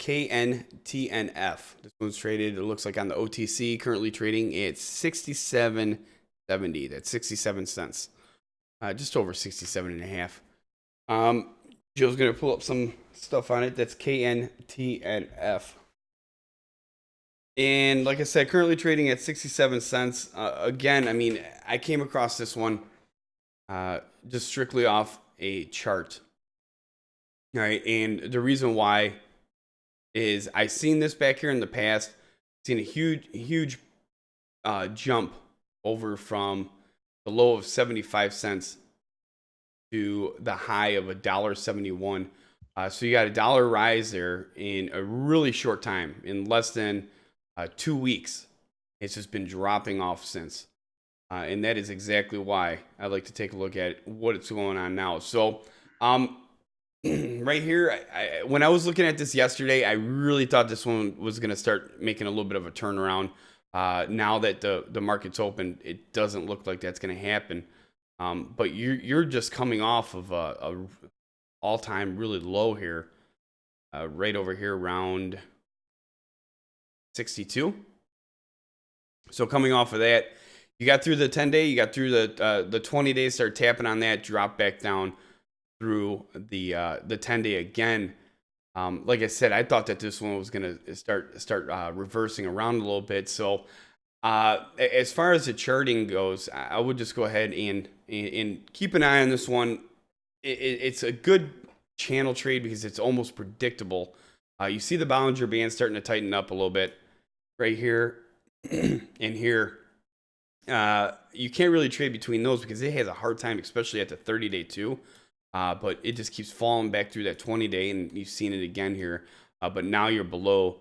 KNTNF. This one's traded, it looks like on the OTC, currently trading at 67.70. That's 67 cents. Just over 67 and a half. Joe's going to pull up some stuff on it. That's KNTNF. And like I said, currently trading at 67 cents. Again, I mean, I came across this one just strictly off a chart. All right. And the reason why is I've seen this back here in the past, seen a huge jump over from the low of 75 cents to the high of $1.71. So you got $1 rise there in a really short time, in less than 2 weeks. It's just been dropping off since. And that is exactly why I like to take a look at what's going on now. So right here, when I was looking at this yesterday, I really thought this one was going to start making a little bit of a turnaround. Now that the market's open, it doesn't look like that's going to happen. But you're just coming off of a all-time really low here, right over here around 62. So coming off of that, you got through the 10-day, you got through the 20 days, start tapping on that, drop back down through the 10-day again. Like I said, I thought that this one was going to start reversing around a little bit. So as far as the charting goes, I would just go ahead and keep an eye on this one. It's a good channel trade because it's almost predictable. You see the Bollinger Band starting to tighten up a little bit right here and here. You can't really trade between those because it has a hard time, especially at the 30-day too. But it just keeps falling back through that 20-day, and you've seen it again here. But now you're below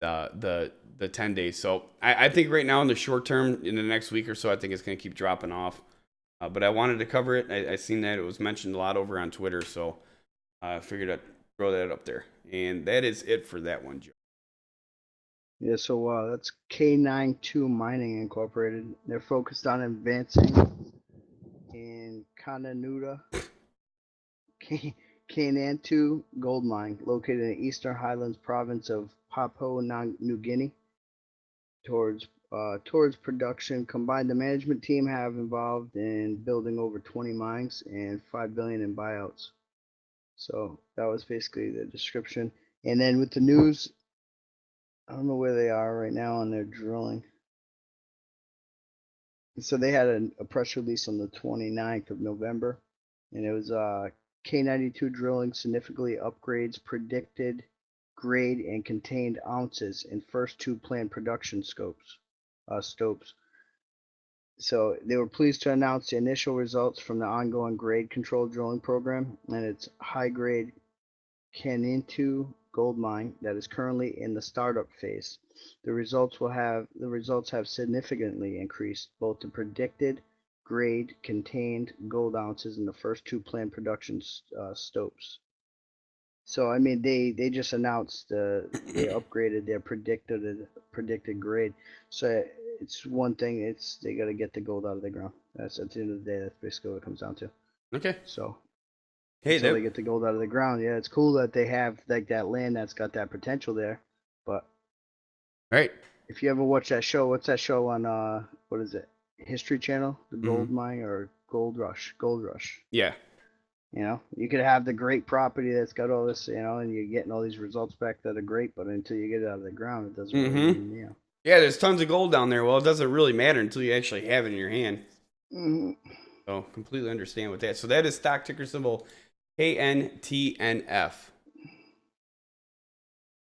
the 10 days. So I think right now in the short term, in the next week or so, I think it's going to keep dropping off. But I wanted to cover it. I seen that it was mentioned a lot over on Twitter, so I figured I'd throw that up there. And that is it for that one, Joe. Yeah, so that's K92 Mining Incorporated. They're focused on advancing in Kananura, KNTNF Gold Mine, located in the Eastern Highlands province of Papua New Guinea. Towards production, combined, the management team have involved in building over 20 mines and $5 billion in buyouts. So that was basically the description. And then with the news, I don't know where they are right now on their drilling. So they had a press release on the 29th of November, and it was K92 drilling significantly upgrades predicted grade and contained ounces in first two planned production stopes. So they were pleased to announce the initial results from the ongoing grade control drilling program and its high-grade KNTNF gold mine that is currently in the startup phase. The results have significantly increased both the predicted grade contained gold ounces in the first two planned production stopes. So I mean, they just announced they upgraded their predicted grade. So it's one thing. It's they got to get the gold out of the ground. That's at the end of the day. That's basically what it comes down to. Okay. So hey, until they get the gold out of the ground, yeah, it's cool that they have like that land that's got that potential there. But right. If you ever watch that show, what's that show on what is it? History Channel, the Gold Mine or Gold Rush? Gold Rush. Yeah. You know, you could have the great property that's got all this, you know, and you're getting all these results back that are great, but until you get it out of the ground, it doesn't really mean, you know. Yeah, there's tons of gold down there. Well, it doesn't really matter until you actually have it in your hand. So completely understand with that. So that is stock ticker symbol KNTNF.